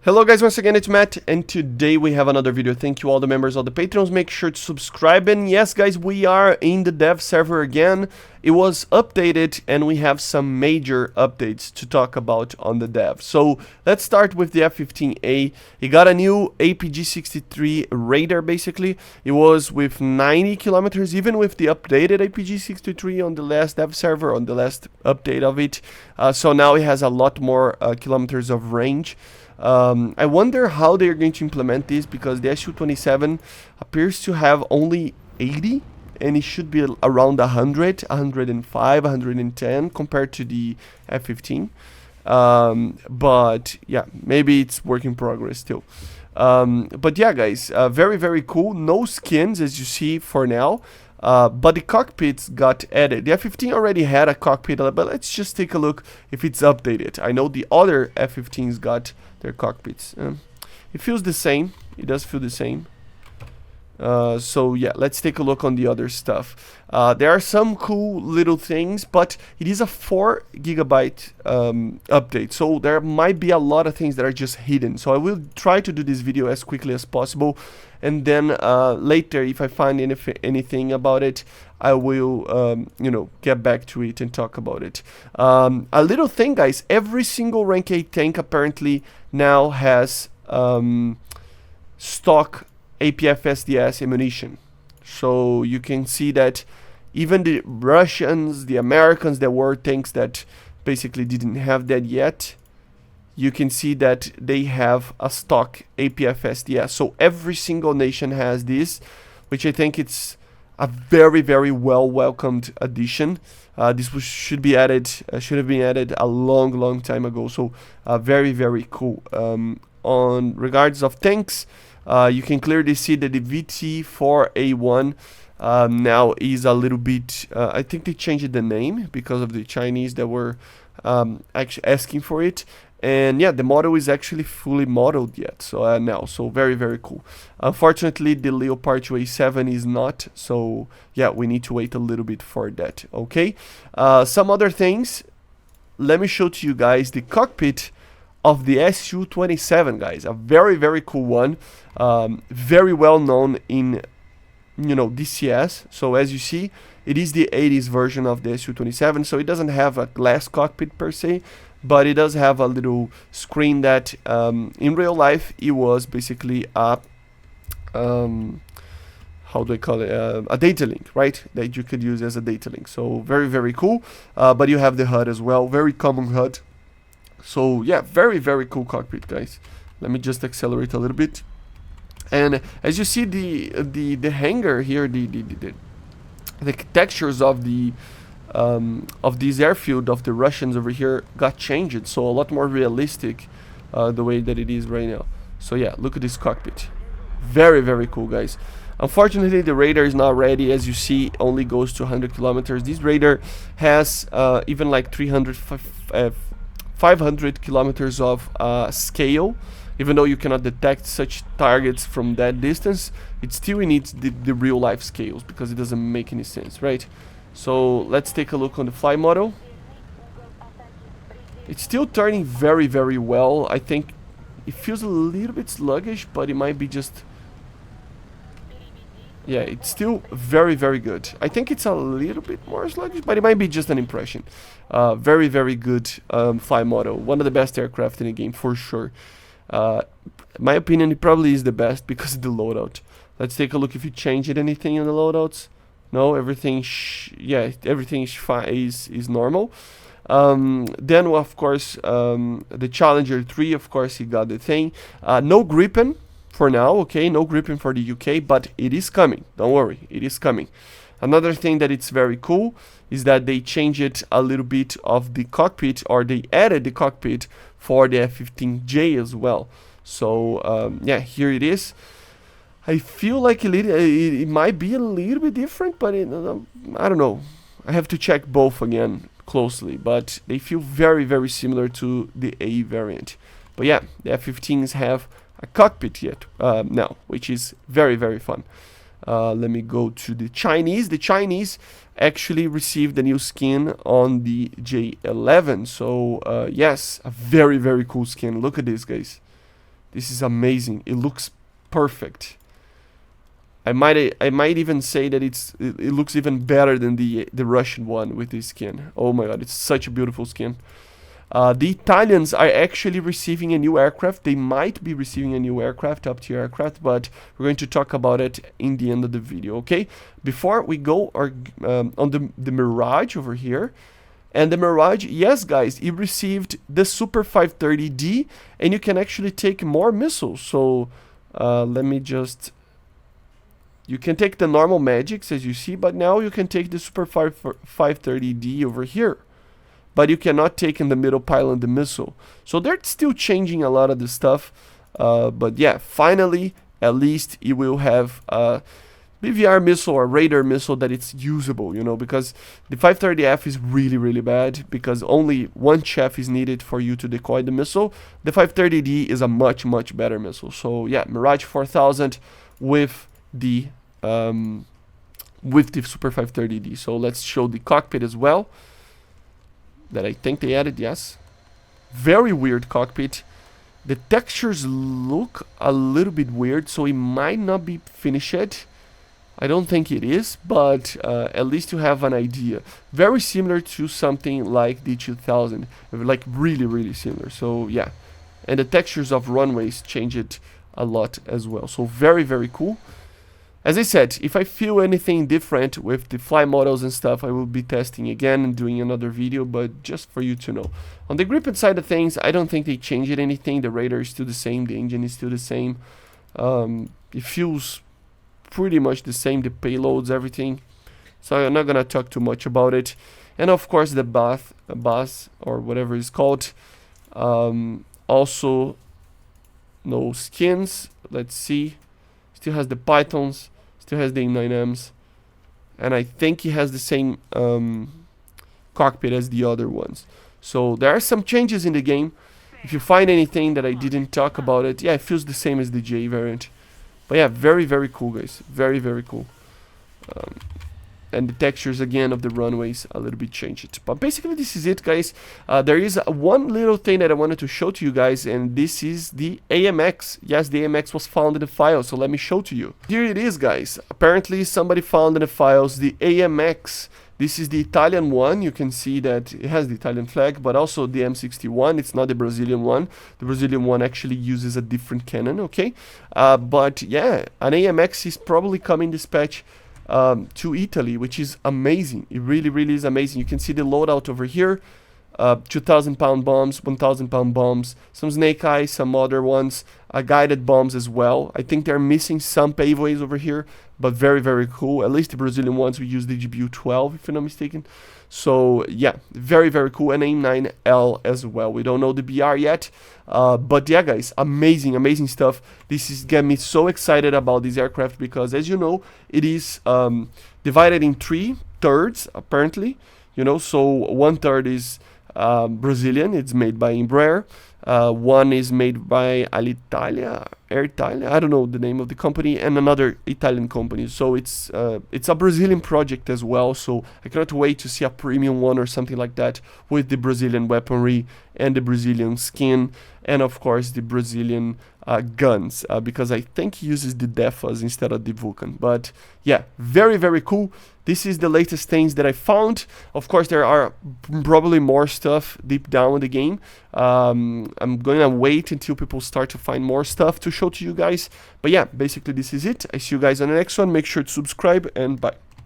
Hello guys, once again it's Matt, and today we have another video. Thank you all the members of the Patreons, make sure to subscribe. And yes guys, we are in the dev server again. It was updated and we have some major updates to talk about on the dev. So let's start with the F-15A. It got a new APG-63 radar basically. It was with 90 kilometers, even with the updated APG-63 on the last dev server, on the last update of it. So now it has a lot more kilometers of range. I wonder how they're going to implement this, because the SU27 appears to have only 80 and it should be around 100, 105, 110 compared to the F-15. But yeah, maybe it's work in progress still. But yeah guys, very cool. No skins as you see for now. But the cockpits got added. The F-15 already had a cockpit, but let's just take a look if it's updated. I know the other F-15s got their cockpits. It feels the same. It does feel the same. So yeah, let's take a look on the other stuff. There are some cool little things, but it is a 4 gigabyte update, so there might be a lot of things that are just hidden. So I will try to do this video as quickly as possible, and then later if I find anything about it, I will you know, get back to it and talk about it. A little thing guys, every single rank 8 tank apparently now has stock APF SDS ammunition. So you can see that even the Russians, the Americans, there were tanks that basically didn't have that yet. You can see that they have a stock APF SDS. So every single nation has this, which I think it's a very well welcomed addition. This should be added, should have been added a long time ago. So very cool. On regards of tanks, you can clearly see that the VT4A1 now is a little bit, I think they changed the name because of the Chinese that were actually asking for it. And yeah, the model is actually fully modeled yet, so now, so very cool. Unfortunately, the Leopard 2A7 is not, so yeah, we need to wait a little bit for that, okay? Some other things, let me show to you guys the cockpit of the SU27, guys. A very cool one, very well known in, you know, DCS. So as you see, it is the 80s version of the SU27, so it doesn't have a glass cockpit per se, but it does have a little screen that in real life it was basically a how do I call it, a data link, right, that you could use as a data link. So very cool. But you have the HUD as well, very common HUD. So yeah, very cool cockpit guys. Let me just accelerate a little bit. And as you see, the hangar here, the textures of this airfield of the Russians over here got changed, so a lot more realistic the way that it is right now. So yeah, look at this cockpit, very cool guys. Unfortunately, the radar is not ready. As you see, only goes to 100 kilometers. This radar has even like 500 kilometers of scale. Even though you cannot detect such targets from that distance, it still needs the real life scales, because it doesn't make any sense, right? So let's take a look on the fly model. It's still turning very well. I think it feels a little bit sluggish, but it might be just, yeah, it's still very good. I think it's a little bit more sluggish, but it might be just an impression. Very good fly model. One of the best aircraft in the game for sure. In my opinion, it probably is the best because of the loadout. Let's take a look if you changed anything in the loadouts. No, everything everything is normal. Then of course the Challenger 3, of course, he got the thing. No gripping for now, okay, no gripping for the UK, but it is coming, don't worry, it is coming. Another thing that it's very cool is that they changed a little bit of the cockpit, or they added the cockpit for the F-15J as well. So yeah, here it is. I feel like it might be a little bit different, but I don't know. I have to check both again closely, but they feel very similar to the A variant. But yeah, the F-15s have a cockpit yet now, which is very fun. Let me go to the Chinese. The Chinese actually received a new skin on the J11. So yes, a very cool skin. Look at this, guys. This is amazing. It looks perfect. I might even say that it looks even better than the Russian one with this skin. Oh my god, it's such a beautiful skin. The Italians are actually receiving a new aircraft. They might be receiving a new aircraft, up-tier aircraft, but we're going to talk about it in the end of the video, okay? Before we go on the Mirage over here, and the Mirage, yes guys, it received the Super 530D, and you can actually take more missiles. So let me just... You can take the normal magics, as you see, but now you can take the Super 530D over here. But you cannot take in the middle pylon the missile. So they're still changing a lot of the stuff. But yeah, finally, at least it will have a BVR missile or radar missile that it's usable, you know, because the 530F is really, really bad because only one chef is needed for you to decoy the missile. The 530D is a much, much better missile. So yeah, Mirage 4000 with the Super 530D. So let's show the cockpit as well. That I think they added, yes. Very weird cockpit. The textures look a little bit weird, so it might not be finished. I don't think it is, but at least you have an idea. Very similar to something like the 2000, like really, really similar. So yeah, and the textures of runways change it a lot as well. So very, very cool. As I said, if I feel anything different with the fly models and stuff, I will be testing again and doing another video, but just for you to know. On the grip side of things, I don't think they changed anything. The radar is still the same, the engine is still the same. It feels pretty much the same, the payloads, everything. So I'm not gonna talk too much about it. And of course the bath or whatever it's called. Also, no skins. Let's see. Still has the Pythons. Still has the M9Ms, and I think he has the same cockpit as the other ones. So there are some changes in the game. If you find anything that I didn't talk about it, yeah, it feels the same as the J variant. But yeah, very, very cool, guys. Very, very cool. And the textures again of the runways a little bit changed. But basically this is it, guys. There is one little thing that I wanted to show to you guys, and this is the AMX. Yes, the AMX was found in the files, so let me show to you. Here it is, guys. Apparently somebody found in the files the AMX. This is the Italian one. You can see that it has the Italian flag, but also the M61. It's not the Brazilian one. The Brazilian one actually uses a different cannon, okay? But yeah, an AMX is probably coming dispatch to Italy, which is amazing. It really, really is amazing. You can see the loadout over here. 2,000 pound bombs, 1,000 pound bombs, some snake eyes, some other ones, guided bombs as well. I think they're missing some paveways over here, but very, very cool. At least the Brazilian ones, we use the GBU-12 if I'm not mistaken. So yeah, very, very cool. And AIM-9L as well. We don't know the BR yet, but yeah, guys, amazing, amazing stuff. This is getting me so excited about this aircraft because, as you know, it is divided in 3/3 apparently. You know, so 1/3 is Brazilian. It's made by Embraer. One is made by Alitalia, Air Italia. I don't know the name of the company, and another Italian company. So it's a Brazilian project as well. So I cannot wait to see a premium one or something like that with the Brazilian weaponry and the Brazilian skin, and of course the Brazilian guns, because I think he uses the DEFAs instead of the Vulcan. But yeah, very, very cool. This is the latest things that I found. Of course, there are probably more stuff deep down in the game. I'm going to wait until people start to find more stuff to show to you guys. But yeah, basically this is it. I see you guys on the next one. Make sure to subscribe, and bye.